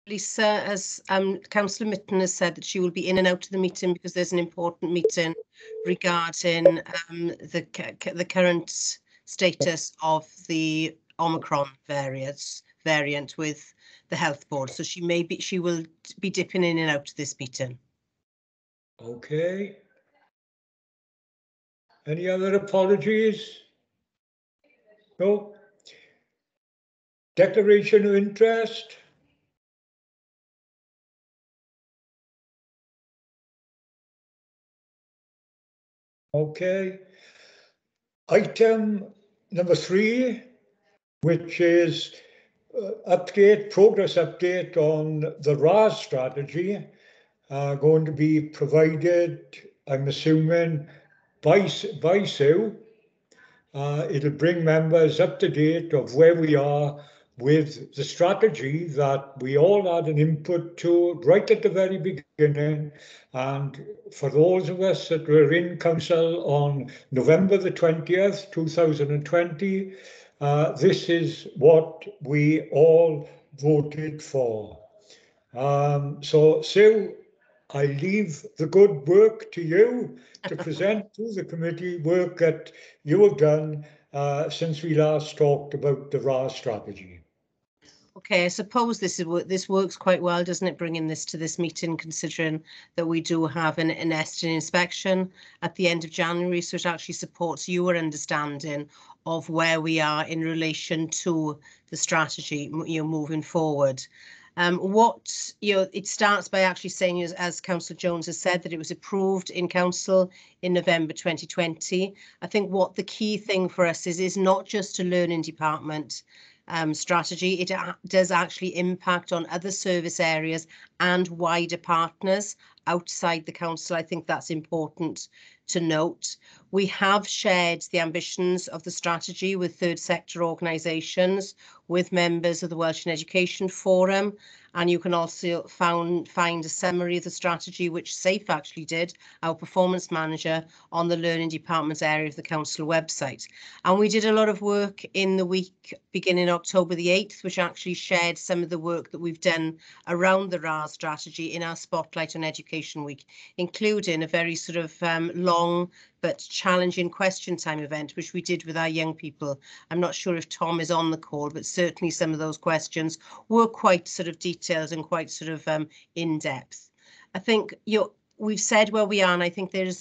Lisa, as Councillor Mitten has said, that she will be in and out of the meeting because there's an important meeting regarding the current status of the Omicron variant with the health board. So she will be dipping in and out of this meeting. Okay. Any other apologies? No. Declaration of interest. Okay. Item number 3, which is progress update on the RAS strategy, going to be provided, I'm assuming, by Sue. It'll bring members up to date of where we are with the strategy that we all had an input to right at the very beginning. And for those of us that were in council on November the 20th, 2020, this is what we all voted for. So Sue, I leave the good work to you to present to the committee work that you have done since we last talked about the RAS strategy. Okay, I suppose this works quite well, doesn't it, bringing this to this meeting, considering that we do have an nesting inspection at the end of January, so it actually supports your understanding of where we are in relation to the strategy, moving forward. It starts by actually saying, as Councillor Jones has said, that it was approved in council in November 2020. I think what the key thing for us is not just a learning department strategy. It does actually impact on other service areas and wider partners outside the council. I think that's important to note. We have shared the ambitions of the strategy with third sector organisations, with members of the Welsh Education Forum, and you can also find a summary of the strategy which SAFE actually did, our performance manager, on the learning department area of the council website. And we did a lot of work in the week beginning October the 8th, which actually shared some of the work that we've done around the RAS strategy in our Spotlight on Education Week, including a very sort of long but challenging question time event, which we did with our young people. I'm not sure if Tom is on the call, but certainly some of those questions were quite sort of detailed and quite sort of in depth. I think we've said where we are, and I think we've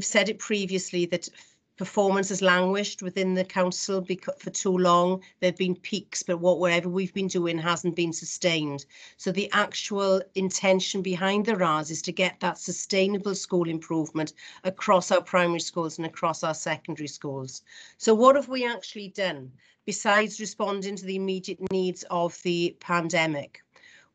said it previously that performance has languished within the council for too long. There have been peaks, but whatever we've been doing hasn't been sustained. So the actual intention behind the RAS is to get that sustainable school improvement across our primary schools and across our secondary schools. So what have we actually done besides responding to the immediate needs of the pandemic?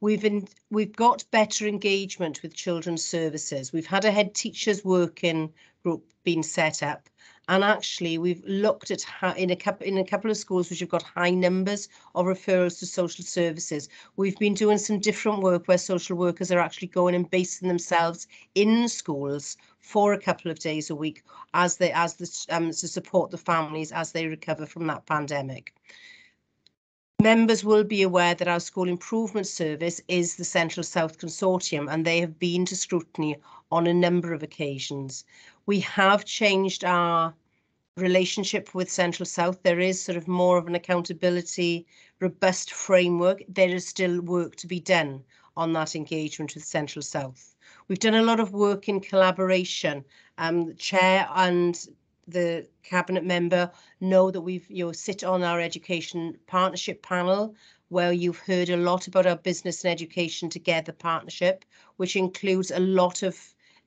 We've got better engagement with children's services. We've had a head teachers working group being set up. And actually, we've looked at in a couple of schools which have got high numbers of referrals to social services. We've been doing some different work where social workers are actually going and basing themselves in schools for a couple of days a week to support the families as they recover from that pandemic. Members will be aware that our school improvement service is the Central South Consortium, and they have been to scrutiny on a number of occasions. We have changed our relationship with Central South. There is sort of more of an accountability, robust framework. There is still work to be done on that engagement with Central South. We've done a lot of work in collaboration. The Chair and the Cabinet member know that we've sit on our education partnership panel, where you've heard a lot about our Business and Education Together partnership, which includes a lot of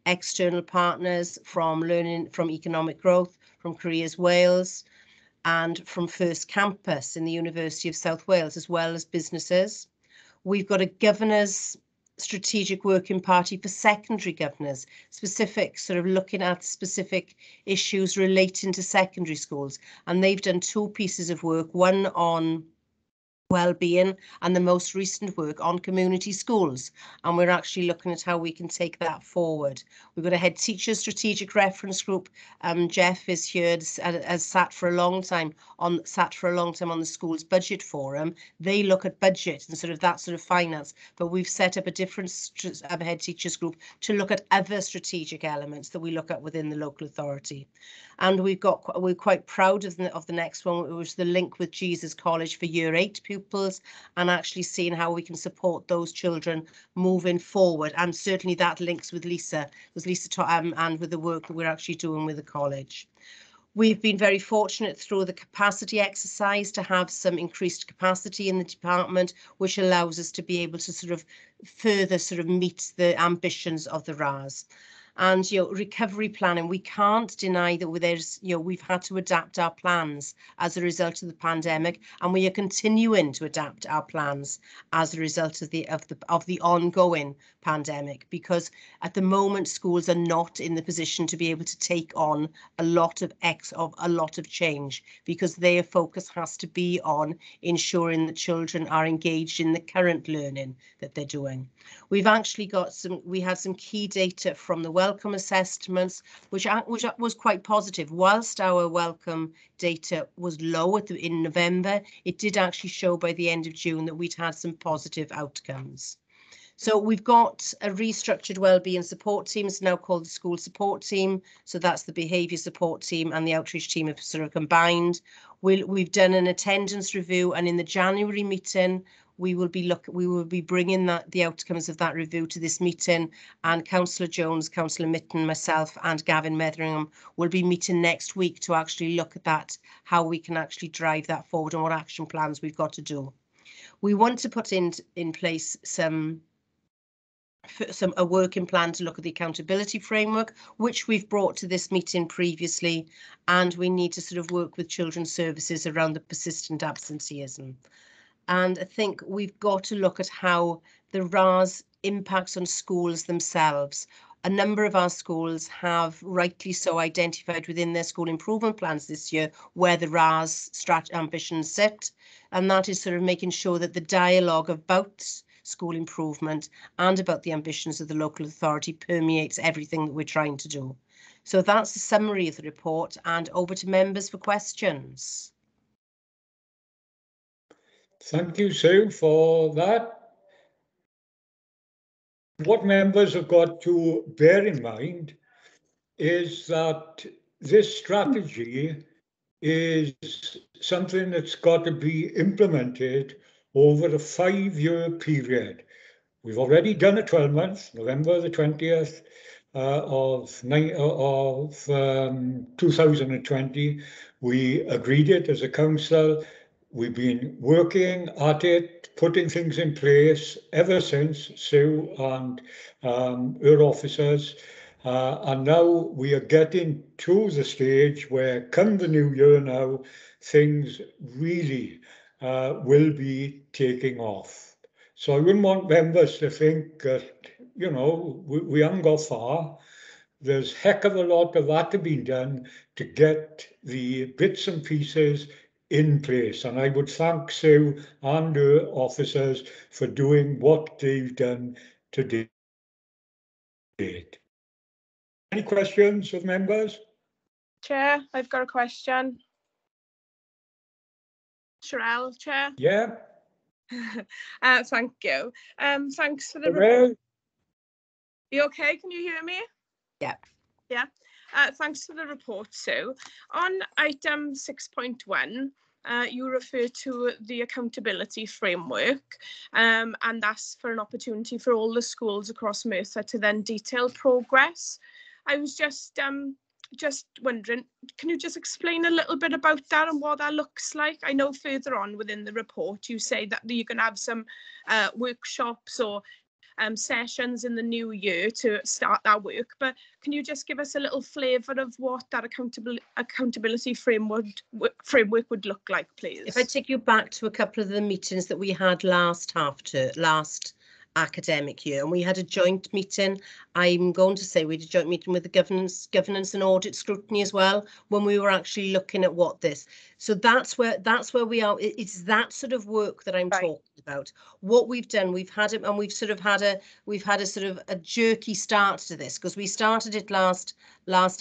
external partners from Economic Growth, from Careers Wales, and from First Campus in the University of South Wales, as well as businesses. We've got a governors strategic working party for secondary governors, specific sort of looking at specific issues relating to secondary schools. And they've done 2 pieces of work, one on well-being, and the most recent work on community schools. And we're actually looking at how we can take that forward. We've got a head teacher strategic reference group. Jeff is here, has sat for a long time on the school's budget forum. They look at budget and sort of that sort of finance, but we've set up a different head teachers group to look at other strategic elements that we look at within the local authority. And we're quite proud of the next one, which was the link with Jesus College for Year 8 pupils, and actually seeing how we can support those children moving forward. And certainly that links with Lisa, and with the work that we're actually doing with the college. We've been very fortunate through the capacity exercise to have some increased capacity in the department, which allows us to be able to sort of further sort of meet the ambitions of the RAS. And, recovery planning, we can't deny that we've had to adapt our plans as a result of the pandemic, and we are continuing to adapt our plans as a result of the ongoing pandemic, because at the moment schools are not in the position to be able to take on a lot of change, because their focus has to be on ensuring that children are engaged in the current learning that they're doing. We've actually we had some key data from the welcome assessments, which was quite positive. Whilst our welcome data was low in November, it did actually show by the end of June that we'd had some positive outcomes. So we've got a restructured wellbeing support team. It's now called the school support team. So that's the behaviour support team and the outreach team have sort of combined. We've done an attendance review, and in the January meeting, we will be bringing the outcomes of that review to this meeting, and Councillor Jones, Councillor Mitten, myself and Gavin Metheringham will be meeting next week to actually look at that, how we can actually drive that forward and what action plans we've got to do. We want to put in place a working plan to look at the accountability framework, which we've brought to this meeting previously, and we need to sort of work with children's services around the persistent absenteeism. And I think we've got to look at how the RAS impacts on schools themselves. A number of our schools have rightly so identified within their school improvement plans this year where the RAS ambitions sit, and that is sort of making sure that the dialogue about school improvement and about the ambitions of the local authority permeates everything that we're trying to do. So that's the summary of the report, and over to members for questions. Thank you, Sue, for that. What members have got to bear in mind is that this strategy is something that's got to be implemented over a 5-year period. We've already done a 12-month, November the 20th of 2020. We agreed it as a council. We've been working at it, putting things in place ever since, Sue and her officers. And now we are getting to the stage where, come the new year now, things really will be taking off. So I wouldn't want members to think that, we haven't got far. There's a heck of a lot of that to be done to get the bits and pieces in place. And I would thank Sue and her officers for doing what they've done to date. Any questions of members? Chair, I've got a question. Sherelle, Chair. Yeah. Thank you. Thanks for the report. You okay? Can you hear me? Yeah. Yeah. Thanks for the report, Sue. On item 6.1, you refer to the accountability framework, and that's for an opportunity for all the schools across Merthyr to then detail progress. I was just wondering, can you just explain a little bit about that and what that looks like? I know further on within the report you say that you're going to have some workshops or sessions in the new year to start that work, but can you just give us a little flavour of what that accountability framework would look like, please? If I take you back to a couple of the meetings that we had last academic year, and we had a joint meeting. I'm going to say we had a joint meeting with the governance and audit scrutiny as well, when we were actually looking at what this. So that's where we are. It's that sort of work that I'm talking about. What we've done, we've had it, and we've had a sort of a jerky start to this, because we started it last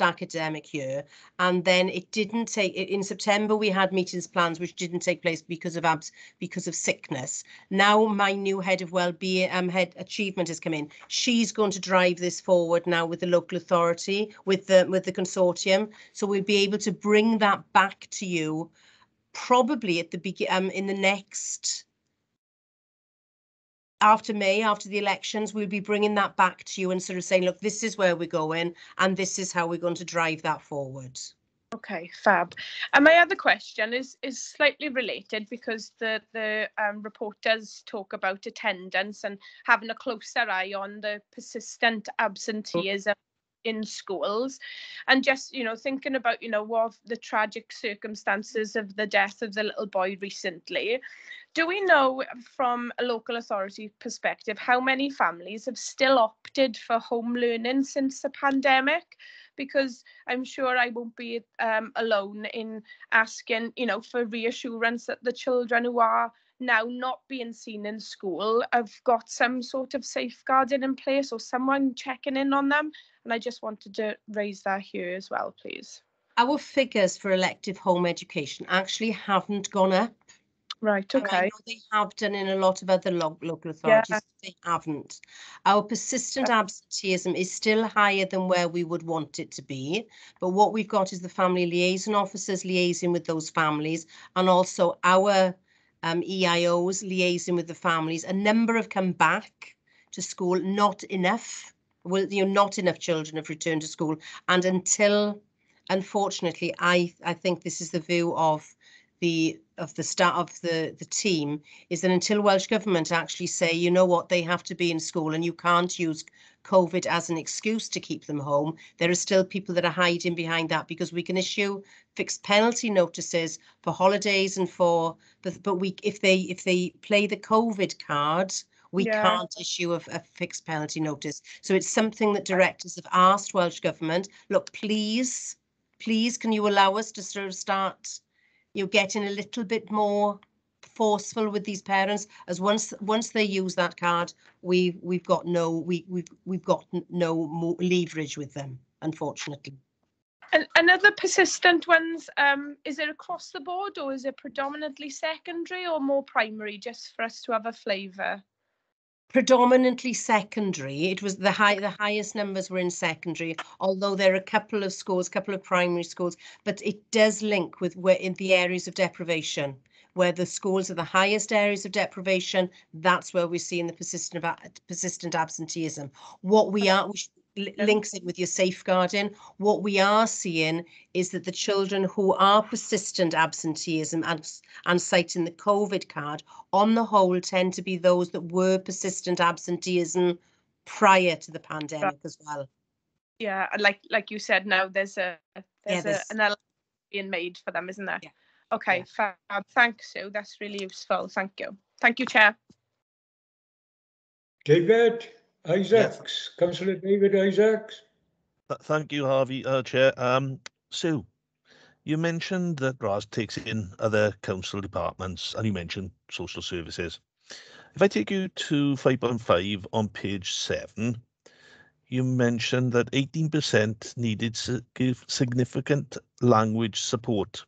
academic year, and then it didn't take. In September we had meetings plans which didn't take place because of sickness. Now my new head of wellbeing, head achievement has come in. She's going to drive this forward now with the local authority, with the consortium. So we'll be able to bring that back to you probably at the in the next, after May, after the elections. We'll be bringing that back to you and sort of saying, look, this is where we're going and this is how we're going to drive that forward. Okay, fab. And my other question is slightly related, because the report does talk about attendance and having a closer eye on the persistent absenteeism in schools, and just, you know, thinking about, you know, what the tragic circumstances of the death of the little boy recently. Do we know from a local authority perspective how many families have still opted for home learning since the pandemic? Because I'm sure I won't be alone in asking, you know, for reassurance that the children who are now not being seen in school have got some sort of safeguarding in place, or someone checking in on them. And I just wanted to raise that here as well, please. Our figures for elective home education actually haven't gone up. Right, okay. I know they have done in a lot of other local authorities. Yeah. They haven't. Our persistent absenteeism is still higher than where we would want it to be. But what we've got is the family liaison officers liaising with those families, and also our EIOs liaising with the families. A number have come back to school, not enough. Well, you know, not enough children have returned to school. And until, unfortunately, I think this is the view of the start of the team, is that until Welsh Government actually say, you know what, they have to be in school and you can't use COVID as an excuse to keep them home, there are still people that are hiding behind that, because we can issue fixed penalty notices for holidays and for, but we, if they play the COVID card, we can't issue a fixed penalty notice. So it's something that directors have asked Welsh Government, look, please, can you allow us to sort of start, you know, getting a little bit more forceful with these parents, as once they use that card, we've got no more leverage with them, unfortunately. And other persistent ones, is it across the board, or is it predominantly secondary or more primary, just for us to have a flavour? Predominantly secondary. It was the highest numbers were in secondary, although there are a couple of schools, couple of primary schools, but it does link with where in the areas of deprivation, where the schools are the highest areas of deprivation. That's where we're seeing the persistent absenteeism. What we are, which links it with your safeguarding, what we are seeing is that the children who are persistent absenteeism and citing the COVID card, on the whole, tend to be those that were persistent absenteeism prior to the pandemic as well. Yeah, like you said, now there's an element being made for them, isn't there? Yeah. Okay, fab. Thanks, Sue. That's really useful. Thank you. Thank you, Chair. David Isaacs, Councillor David Isaacs. Thank you, Harvey, Chair. Sue, you mentioned that RAS takes in other council departments, and you mentioned social services. If I take you to 5.5 on page 7, you mentioned that 18% needed to give significant language support.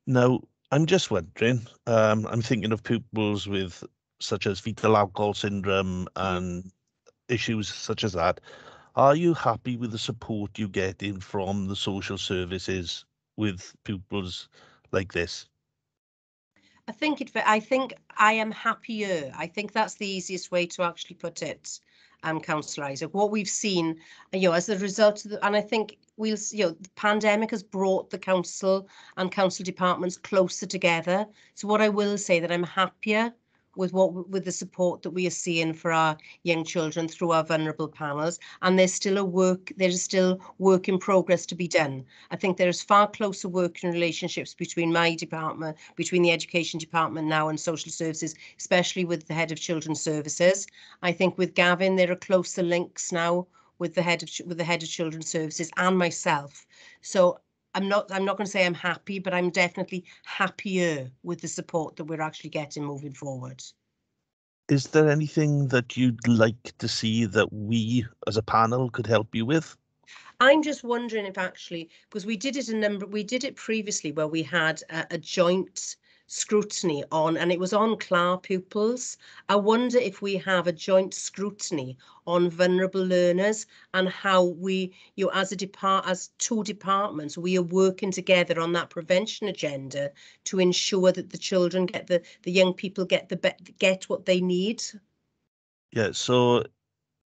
Now, I'm just wondering, I'm thinking of pupils with such as fetal alcohol syndrome and issues such as that. Are you happy with the support you get in from the social services with pupils like this? I think I am happier. I think that's the easiest way to actually put it, Councillor Isaac. What we've seen, you know, as a result of and I think the pandemic has brought the council and council departments closer together. So what I will say that I'm happier with the support that we are seeing for our young children through our vulnerable panels, and there's still work in progress to be done. I think there's far closer working relationships between my department, between the education department now and social services, especially with the head of children's services. I think with Gavin there are closer links now with the head of children's services and myself. So I'm not going to say I'm happy, but I'm definitely happier with the support that we're actually getting moving forward. Is there anything that you'd like to see that we as a panel could help you with? I'm just wondering if actually, because we did it previously where we had a joint scrutiny on, and it was on CLAR pupils. I wonder if we have a joint scrutiny on vulnerable learners and how we, as two departments, we are working together on that prevention agenda to ensure that the children get the young people get what they need. Yeah, so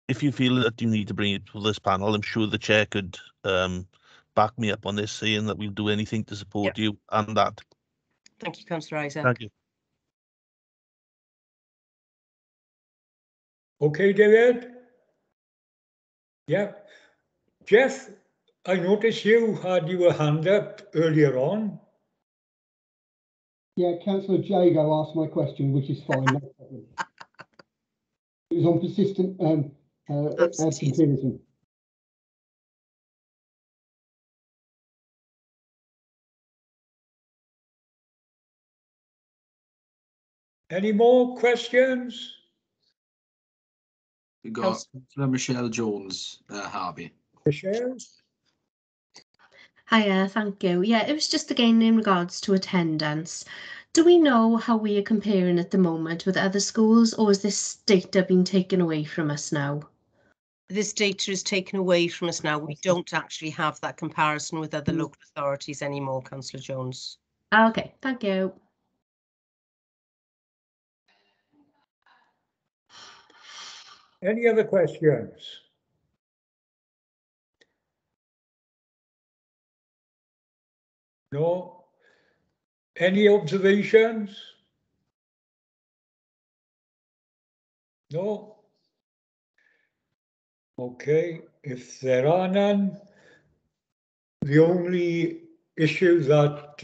if you feel that you need to bring it to this panel, I'm sure the chair could back me up on this, saying that we'll do anything to support you and that. Thank you, Councillor Isaac. Thank you. Okay, David? Yeah. Jeff, I noticed you had your hand up earlier on. Yeah, Councillor Jago asked my question, which is fine. No problem. It was on persistent absenteeism. Any more questions? We've got Michelle Jones, Harvey. Michelle? Hiya, thank you. Yeah, it was just again in regards to attendance. Do we know how we are comparing at the moment with other schools, or is this data being taken away from us now? This data is taken away from us now. We don't actually have that comparison with other local authorities anymore, Councillor Jones. Okay, thank you. Any other questions? No? Any observations? No? Okay, if there are none, the only issue that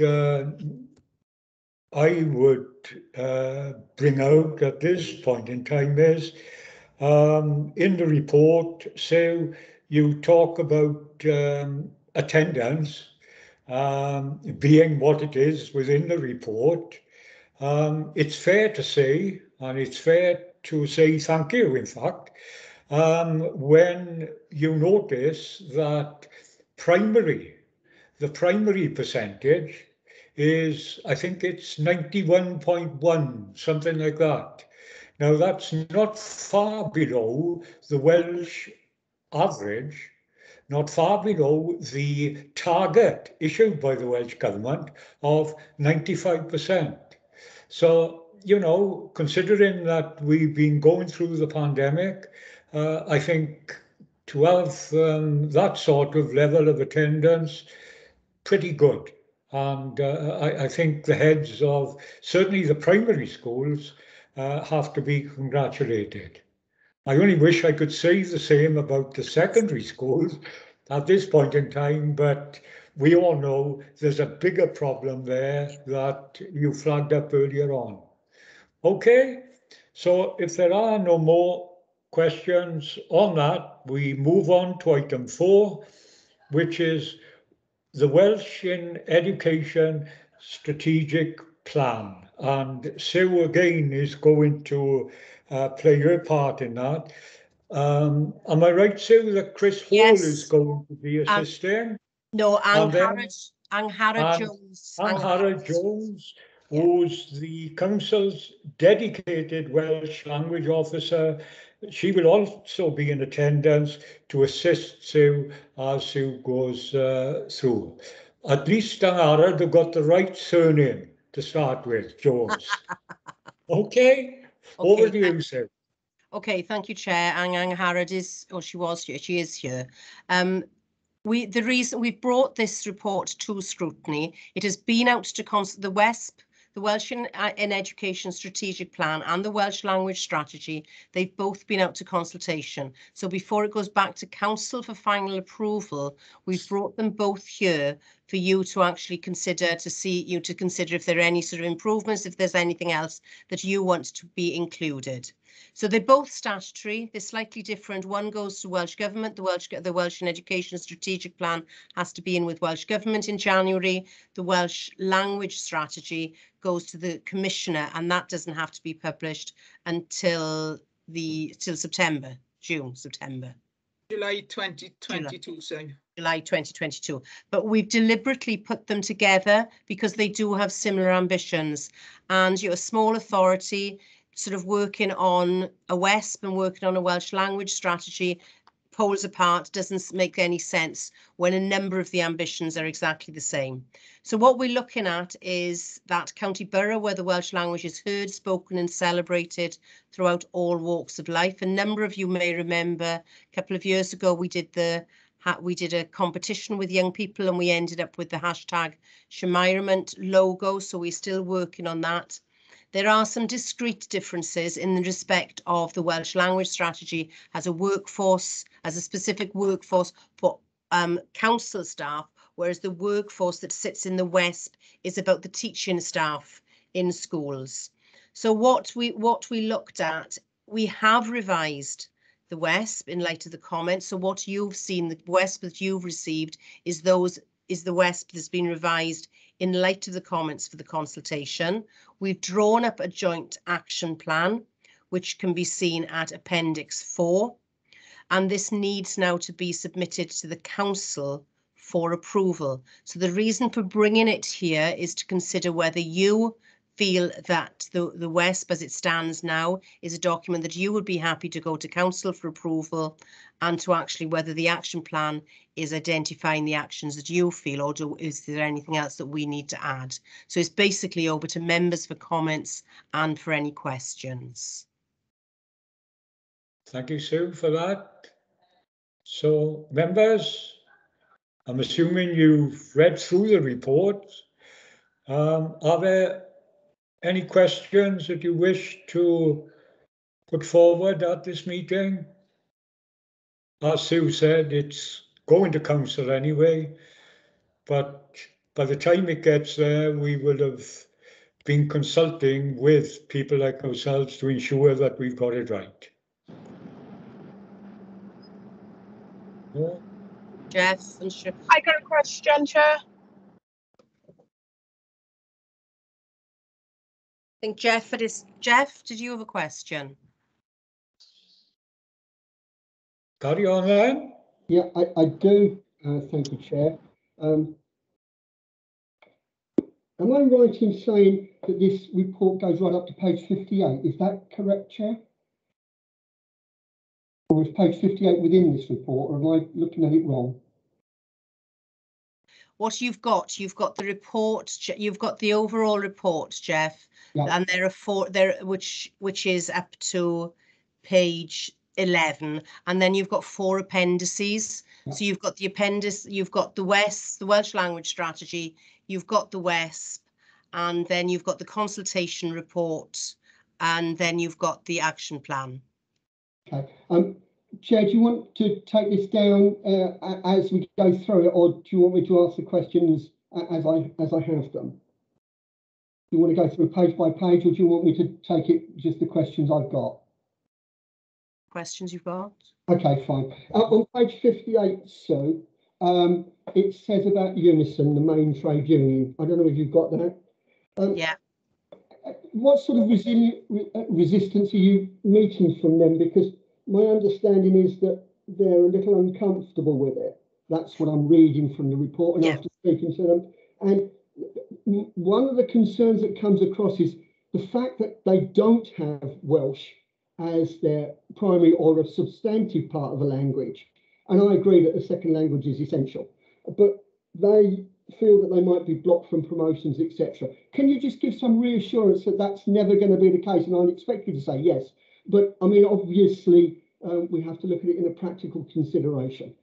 I would bring out at this point in time is in the report, so you talk about attendance being what it is within the report. It's fair to say, and it's fair to say thank you, in fact, when you notice that the primary percentage is, I think it's 91.1, something like that. Now that's not far below the Welsh average, not far below the target issued by the Welsh Government of 95%. So, you know, considering that we've been going through the pandemic, I think to have that sort of level of attendance, pretty good. And I think the heads of certainly the primary schools have to be congratulated. I only wish I could say the same about the secondary schools at this point in time, but we all know there's a bigger problem there that you flagged up earlier on. Okay, so if there are no more questions on that, we move on to item 4, which is the Welsh in Education Strategic Plan. And Sue again is going to play her part in that. Am I right, Sue, that Chris Hall is going to be assisting? No, Angharad Jones. Angharad Jones, who's the council's dedicated Welsh language officer. She will also be in attendance to assist Sue as Sue goes through. At least Angharad have got the right surname to start with, Jones. Okay, over to you, Sue. Okay, thank you, Chair. Angharad is, or she was here, she is here. The reason we brought this report to scrutiny, it has been out to the WESP, the Welsh in Education Strategic Plan and the Welsh Language Strategy. They've both been out to consultation. So before it goes back to Council for final approval, we've brought them both here for you to actually consider, to consider if there are any sort of improvements, if there's anything else that you want to be included. So they're both statutory, they're slightly different. One goes to Welsh Government, the Welsh and Education Strategic Plan has to be in with Welsh Government in January. The Welsh Language Strategy goes to the Commissioner, and that doesn't have to be published until September. July 2022, sorry. July 2022. But we've deliberately put them together because they do have similar ambitions. And you're a small authority sort of working on a WESP and working on a Welsh language strategy, poles apart, doesn't make any sense when a number of the ambitions are exactly the same. So what we're looking at is that county borough where the Welsh language is heard, spoken and celebrated throughout all walks of life. A number of you may remember a couple of years ago we did a competition with young people and we ended up with the hashtag Shemairament logo, so we're still working on that. There are some discrete differences in the respect of the Welsh language strategy as a workforce, as a specific workforce for council staff, whereas the workforce that sits in the WESP is about the teaching staff in schools. So what we looked at, we have revised the WESP in light of the comments. So what you've seen, the WESP that you've received is the WESP that's been revised in light of the comments for the consultation. We've drawn up a joint action plan, which can be seen at Appendix 4. And this needs now to be submitted to the council for approval. So the reason for bringing it here is to consider whether you feel that the WESP as it stands now is a document that you would be happy to go to council for approval, and to actually whether the action plan is identifying the actions that you feel, or is there anything else that we need to add. So it's basically over to members for comments and for any questions. Thank you, Sue, for that. So members, I'm assuming you've read through the report. Are there any questions that you wish to put forward at this meeting? As Sue said, it's going to council anyway, but by the time it gets there, we will have been consulting with people like ourselves to ensure that we've got it right. Yeah. Jeff and Sure. I got a question, Chair. I think Jeff, did you have a question? Carry on then. Yeah, I do. Thank you, Chair. Am I right in saying that this report goes right up to page 58? Is that correct, Chair? Or is page 58 within this report, or am I looking at it wrong? What you've got the report, you've got the overall report, Jeff, Yeah. and there are four there, which is up to page 11, and then you've got 4 appendices. Yeah. So you've got the appendix, you've got the WESP, the Welsh Language Strategy, you've got the WESP, and then you've got the consultation report, and then you've got the action plan. Okay. Chair, do you want to take this down as we go through it, or do you want me to ask the questions as I have them? Do you want to go through page by page, or do you want me to take it just the questions I've got? Questions you've got? Okay, fine. On page 58, so it says about Unison, the main trade union. I don't know if you've got that. Yeah. What sort of resistance are you meeting from them? Because my understanding is that they're a little uncomfortable with it. That's what I'm reading from the report and after speaking to them. And one of the concerns that comes across is the fact that they don't have Welsh as their primary or a substantive part of a language. And I agree that the second language is essential, but they feel that they might be blocked from promotions, etc. Can you just give some reassurance that that's never going to be the case? And I'd expect you to say yes, but I mean, obviously, we have to look at it in a practical consideration.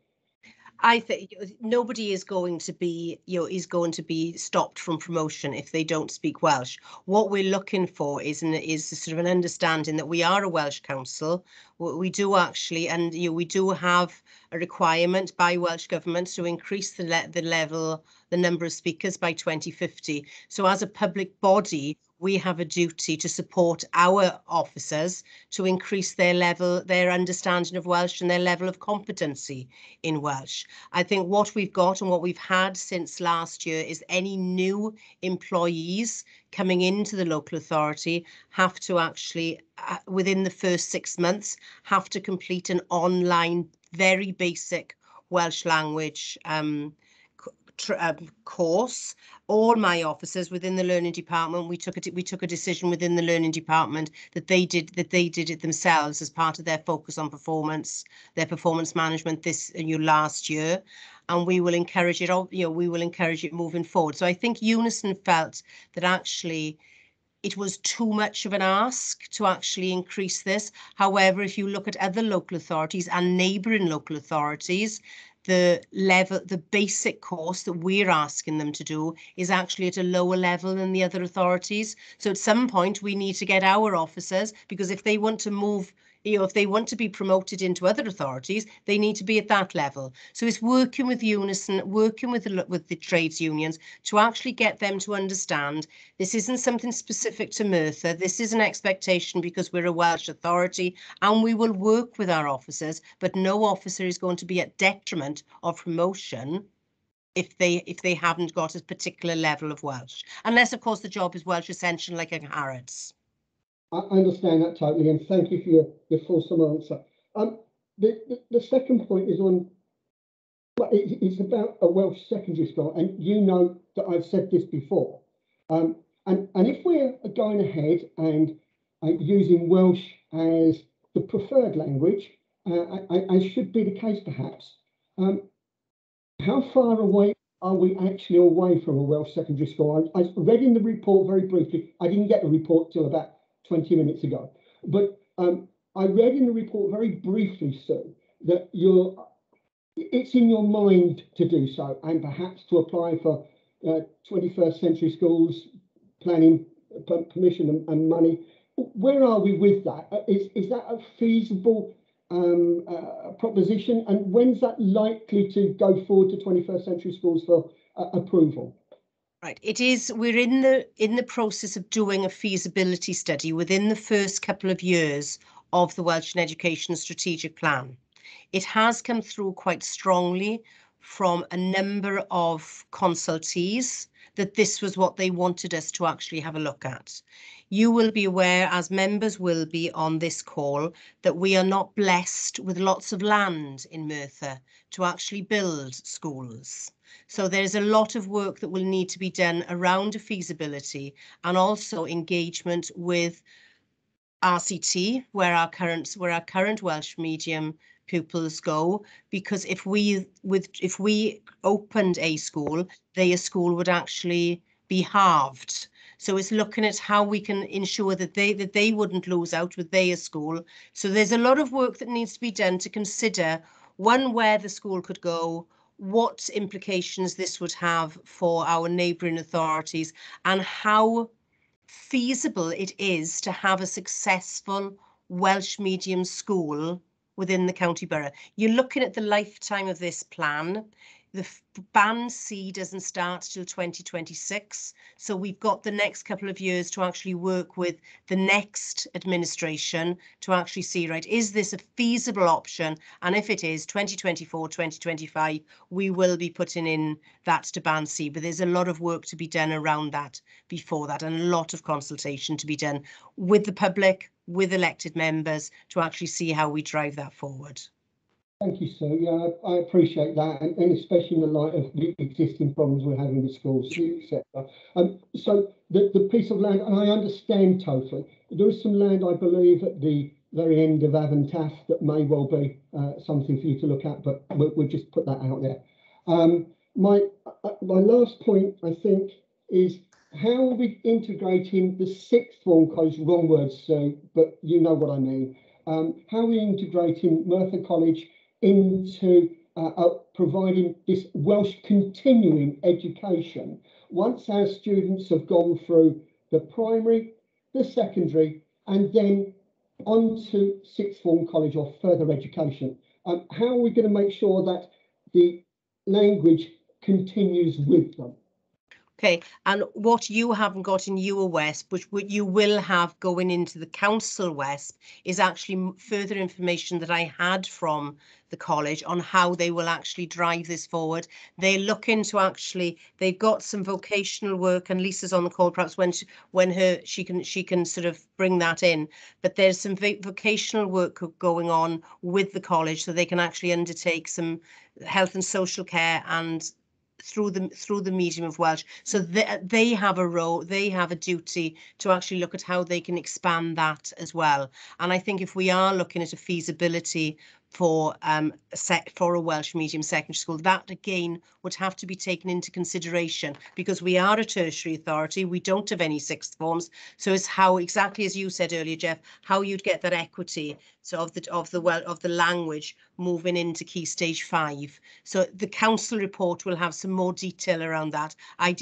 I think nobody is going to be, is going to be stopped from promotion if they don't speak Welsh. What we're looking for is sort of an understanding that we are a Welsh council. We do actually, and we do have a requirement by Welsh Government to increase the number of speakers by 2050. So as a public body, we have a duty to support our officers to increase their understanding of Welsh and their level of competency in Welsh. I think what we've got and what we've had since last year is any new employees coming into the local authority have to actually, within the first 6 months, have to complete an online, very basic Welsh language course. All my officers within the learning department, we took a decision within the learning department that they did it themselves as part of their focus on performance, their performance management last year, and we will encourage it. We will encourage it moving forward. So I think Unison felt that actually it was too much of an ask to actually increase this. However, if you look at other local authorities and neighbouring local authorities, the basic course that we're asking them to do is actually at a lower level than the other authorities. So at some point we need to get our officers, because if they want to move, if they want to be promoted into other authorities, they need to be at that level. So it's working with Unison, working with the trades unions to actually get them to understand this isn't something specific to Merthyr. This is an expectation because we're a Welsh authority, and we will work with our officers, but no officer is going to be at detriment of promotion if they haven't got a particular level of Welsh, unless of course the job is Welsh Essential like in Harrods. I understand that totally, and thank you for your fulsome answer. The second point is on, well, it's about a Welsh secondary school, and you know that I've said this before. And if we're going ahead and using Welsh as the preferred language, as should be the case perhaps, how far away are we actually away from a Welsh secondary school? I read in the report very briefly. I didn't get the report till about 20 minutes ago, but I read in the report very briefly, sir, that it's in your mind to do so, and perhaps to apply for 21st century schools planning permission and money. Where are we with that? Is that a feasible proposition, and when's that likely to go forward to 21st century schools for approval? Right, it is. We're in the process of doing a feasibility study within the first couple of years of the Welsh and Education Strategic Plan. It has come through quite strongly from a number of consultees that this was what they wanted us to actually have a look at. You will be aware, as members will be on this call, that we are not blessed with lots of land in Merthyr to actually build schools. So there's a lot of work that will need to be done around a feasibility, and also engagement with RCT, where our current Welsh medium pupils go, because if we opened a school, their school would actually be halved. So it's looking at how we can ensure that they wouldn't lose out with their school. So there's a lot of work that needs to be done to consider, one, where the school could go, what implications this would have for our neighbouring authorities, and how feasible it is to have a successful Welsh medium school within the county borough. You're looking at the lifetime of this plan. The Band C doesn't start till 2026, so we've got the next couple of years to actually work with the next administration to actually see, right, is this a feasible option? And if it is, 2024, 2025, we will be putting in that to Band C, but there's a lot of work to be done around that before that, and a lot of consultation to be done with the public, with elected members, to actually see how we drive that forward. Thank you, sir. Yeah, I appreciate that, and especially in the light of the existing problems we're having with schools, etc. So the piece of land, and I understand totally, there is some land, I believe, at the very end of Avon Taff that may well be something for you to look at, but we'll just put that out there. My last point, I think, is how are we integrating the sixth form college, wrong words, so, but you know what I mean. How are we integrating Merthyr College into providing this Welsh continuing education once our students have gone through the primary, the secondary, and then on to sixth form college or further education. How are we going to make sure that the language continues with them? Okay, and what you haven't got in your WESP, which you will have going into the council WESP, is actually further information that I had from the college on how they will actually drive this forward. They're looking to actually, they've got some vocational work, and Lisa's on the call perhaps when she can sort of bring that in. But there's some vocational work going on with the college, so they can actually undertake some health and social care and through the medium of Welsh. So they have a role, they have a duty to actually look at how they can expand that as well. And I think if we are looking at a feasibility for a Welsh medium secondary school, that again would have to be taken into consideration, because we are a tertiary authority, we don't have any sixth forms. So it's how, exactly as you said earlier, Jeff, how you'd get that equity so of the language moving into Key Stage 5. So the council report will have some more detail around that. I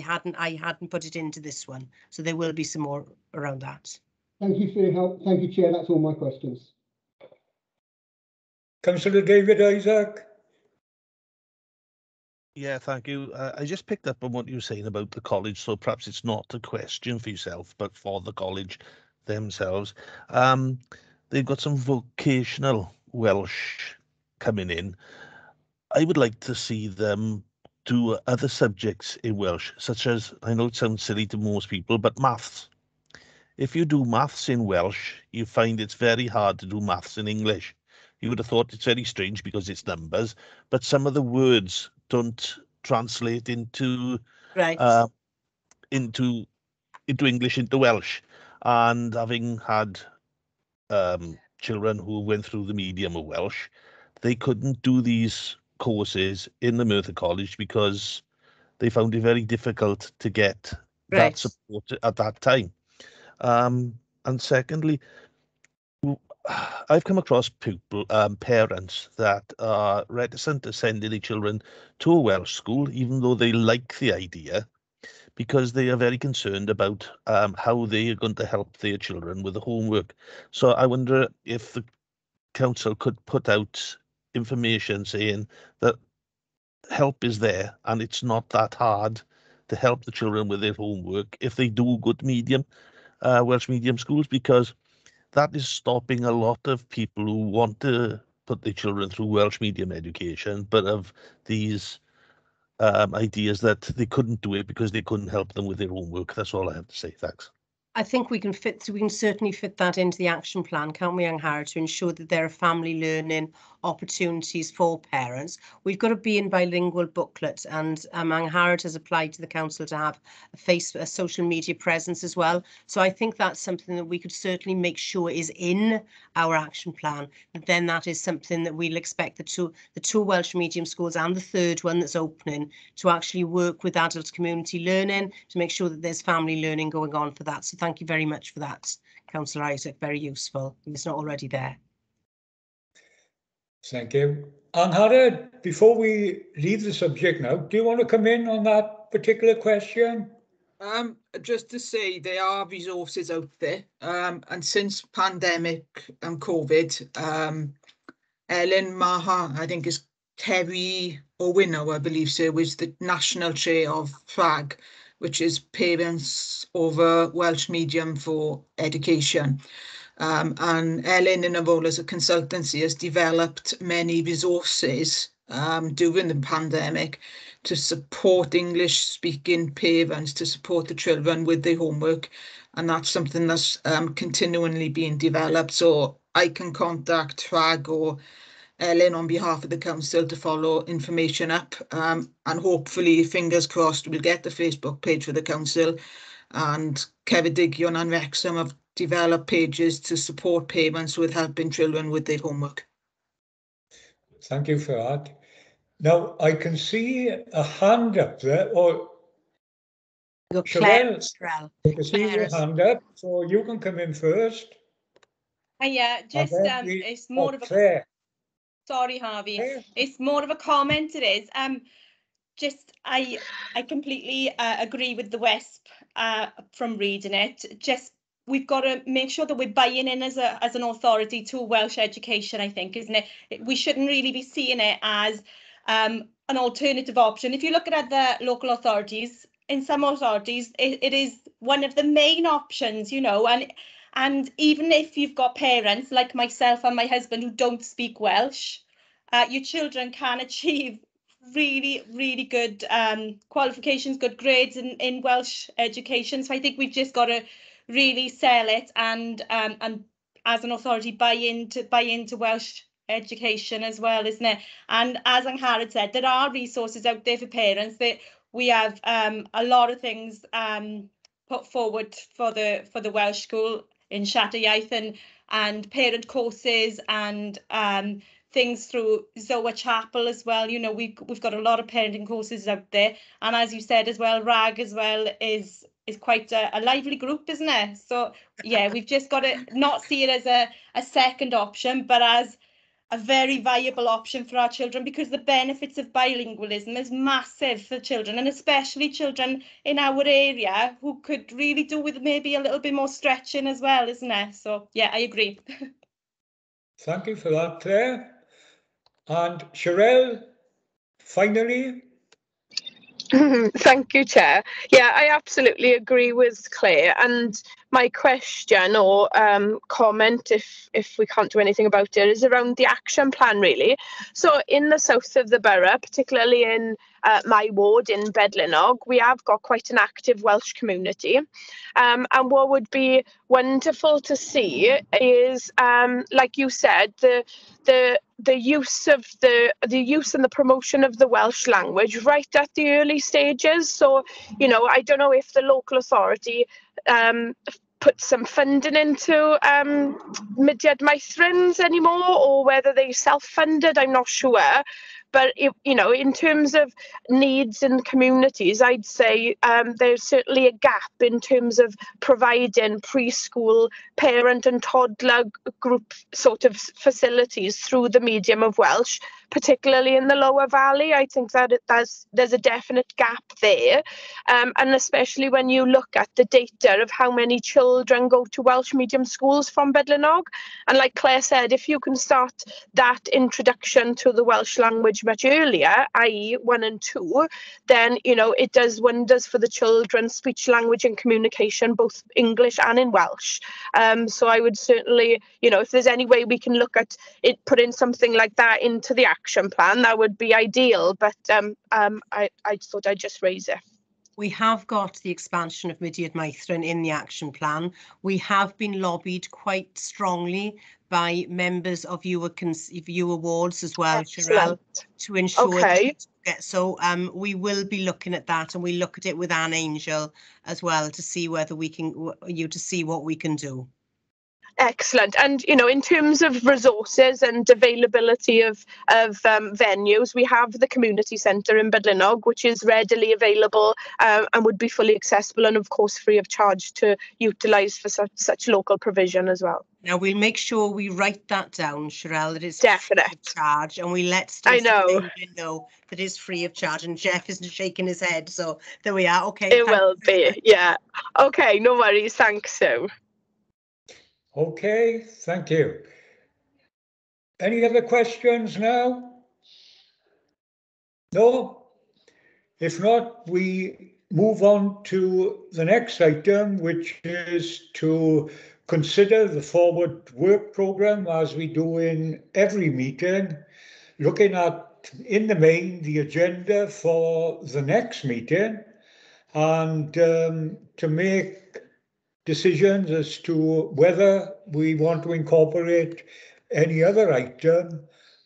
hadn't put it into this one, so there will be some more around that. Thank you for your help. Thank you, Chair. That's all my questions. Councillor David Isaac. Yeah, thank you. I just picked up on what you were saying about the college, so perhaps it's not a question for yourself, but for the college themselves. They've got some vocational Welsh coming in. I would like to see them do other subjects in Welsh, such as, I know it sounds silly to most people, but maths. If you do maths in Welsh, you find it's very hard to do maths in English. You would have thought it's very strange because it's numbers, but some of the words don't translate into into English, into Welsh. And having had children who went through the medium of Welsh, they couldn't do these courses in the Merthyr College because they found it very difficult to get that support at that time. And secondly, I've come across parents that are reticent to send their children to a Welsh school, even though they like the idea, because they are very concerned about how they are going to help their children with the homework. So I wonder if the council could put out information saying that help is there and it's not that hard to help the children with their homework if they do good Welsh medium schools, because that is stopping a lot of people who want to put their children through Welsh medium education, but have these ideas that they couldn't do it because they couldn't help them with their homework. That's all I have to say. Thanks. I think we can certainly fit that into the action plan, can't we, Angharad, to ensure that there are family learning opportunities for parents. We've got a Being Bilingual booklet, and Angharad has applied to the council to have a social media presence as well. So I think that's something that we could certainly make sure is in our action plan. But then that is something that we'll expect the two Welsh medium schools and the third one that's opening to actually work with adult community learning to make sure that there's family learning going on for that. So thank you very much for that, Councillor Isaac. Very useful. It's not already there. Thank you. Angharad, before we leave the subject now, do you want to come in on that particular question? Just to say, there are resources out there, and since pandemic and COVID, Ellen Maha, I think is Terry Owino, I believe so, was the national chair of FRAG, which is Parents Over Welsh Medium for Education. And Ellen, in a role as a consultancy, has developed many resources during the pandemic to support English-speaking parents, to support the children with their homework. And that's something that's continually being developed. So I can contact FRAG or Ellen on behalf of the council to follow information up. And hopefully, fingers crossed, we'll get the Facebook page for the council. And Ceredigion and Wrexham have developed pages to support parents with helping children with their homework. Thank you for that. Now, I can see a hand up there, or Sherelle, I can see your hand up, so you can come in first. Yeah, just it's more of a Claire. Sorry, Harvey. Yeah. It's more of a comment, it is. Just, I completely agree with the WESP from reading it. Just, we've got to make sure that we're buying in as an authority to Welsh education, I think, isn't it? We shouldn't really be seeing it as an alternative option. If you look at the local authorities, in some authorities, it is one of the main options, you know, and even if you've got parents like myself and my husband who don't speak Welsh, your children can achieve really, really good qualifications, good grades in Welsh education. So I think we've just got to really sell it and as an authority buy into Welsh education as well, isn't it? And as Angharad said, there are resources out there for parents. That we have a lot of things put forward for the Welsh school in Siarter Iaith and parent courses and things through Zoa Chapel as well. You know, we've got a lot of parenting courses out there, and as you said as well, RAG as well is quite a lively group, isn't it? So yeah, we've just got to not see it as a second option, but as a very viable option for our children, because the benefits of bilingualism is massive for children, and especially children in our area who could really do with maybe a little bit more stretching as well, isn't it? So yeah, I agree. Thank you for that, Claire. And Sherelle, finally. Thank you, Chair. Yeah, I absolutely agree with Claire. And my question or comment, if we can't do anything about it, is around the action plan, really. So in the south of the borough, particularly in my ward in Bedlinog, we have got quite an active Welsh community. And what would be wonderful to see is, like you said, the use of the use and the promotion of the Welsh language right at the early stages. So, you know, I don't know if the local authority put some funding into Mudiad Maithrons anymore, or whether they self-funded, I'm not sure. But, you know, in terms of needs in communities, I'd say there's certainly a gap in terms of providing preschool parent and toddler group sort of facilities through the medium of Welsh, particularly in the Lower Valley. I think that there's a definite gap there. And especially when you look at the data of how many children go to Welsh medium schools from Bedlinog. And like Claire said, if you can start that introduction to the Welsh language much earlier, i.e. 1 and 2, then, you know, it does wonders for the children's speech, language and communication, both English and in Welsh. So I would certainly, you know, if there's any way we can look at it, putting something like that into the action plan, that would be ideal. But I thought I'd just raise it. We have got the expansion of Mudiad Maithrin in the action plan. We have been lobbied quite strongly by members of your wards as well, Sherelle, to ensure that so we will be looking at that, and we look at it with Anne Angel as well to see whether we can what we can do. Excellent. And, you know, in terms of resources and availability of venues, we have the community centre in Bedlinog, which is readily available and would be fully accessible and, of course, free of charge to utilise for such local provision as well. Now, we'll make sure we write that down, Sherelle, that it's definite free of charge, and we let Stacey know that it's free of charge, and Jeff isn't shaking his head, so there we are. Okay. It will be, yeah. Okay, no worries. Thanks, Sue. Okay, thank you. Any other questions now? No? If not, we move on to the next item, which is to consider the forward work programme, as we do in every meeting, looking at, in the main, the agenda for the next meeting, and to make decisions as to whether we want to incorporate any other item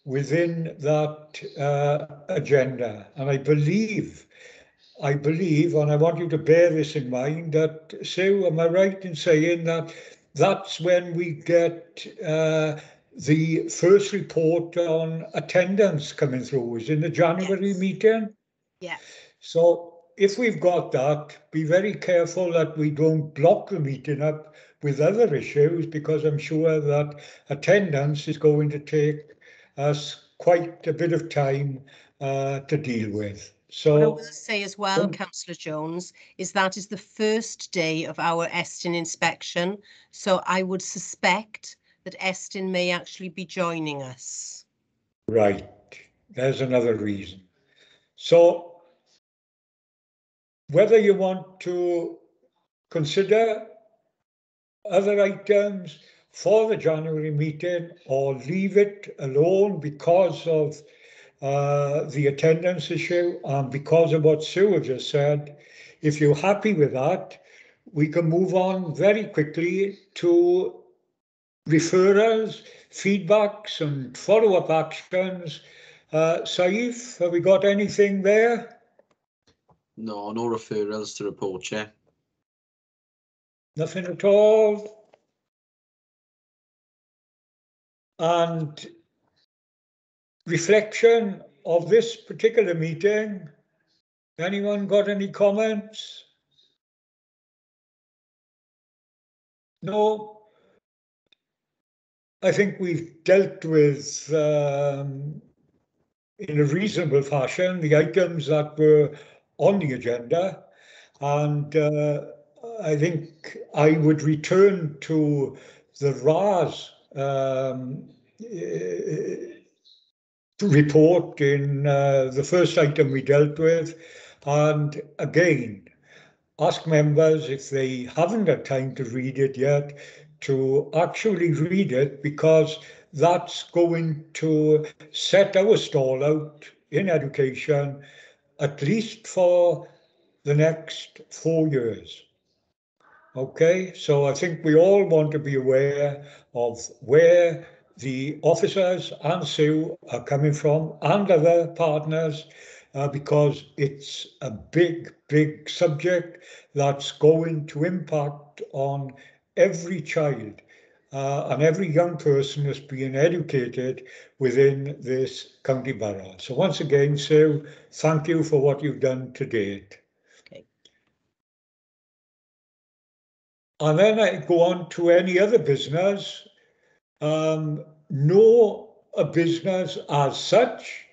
within that agenda. And I believe, and I want you to bear this in mind, that, Sue, am I right in saying that that's when we get the first report on attendance coming through, is in the January meeting? Yeah. So if we've got that, be very careful that we don't block the meeting up with other issues, because I'm sure that attendance is going to take us quite a bit of time to deal with. What I So, will say as well, Councillor Jones, is that is the first day of our Estyn inspection. So I would suspect that Estyn may actually be joining us. right, there's another reason. So whether you want to consider other items for the January meeting or leave it alone because of the attendance issue and because of what Sue just said, if you're happy with that, we can move on very quickly to referrals, feedbacks and follow-up actions. Saif, have we got anything there? No, no referrals to report, Chair. Nothing at all. And reflection of this particular meeting. Anyone got any comments? No. I think we've dealt with, in a reasonable fashion, the items that were on the agenda. And I think I would return to the RAS report in the first item we dealt with. And again, ask members if they haven't had time to read it yet to actually read it, because that's going to set our stall out in education at least for the next 4 years. Okay, so I think we all want to be aware of where the officers and Sue are coming from and other partners, because it's a big, big subject that's going to impact on every child and every young person that's being educated within this county borough. So once again, Sue, thank you for what you've done to date. Okay. And then I go on to any other business. No business as such,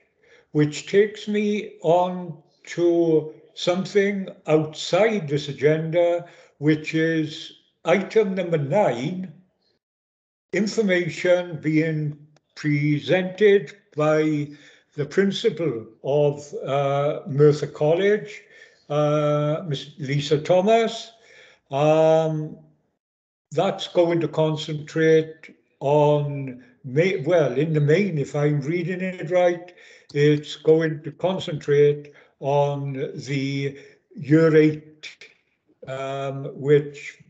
which takes me on to something outside this agenda, which is item number 9, information being presented by the principal of Merthyr College, Ms. Lisa Thomas. That's going to concentrate on, well, in the main, if I'm reading it right, it's going to concentrate on the Year 8, which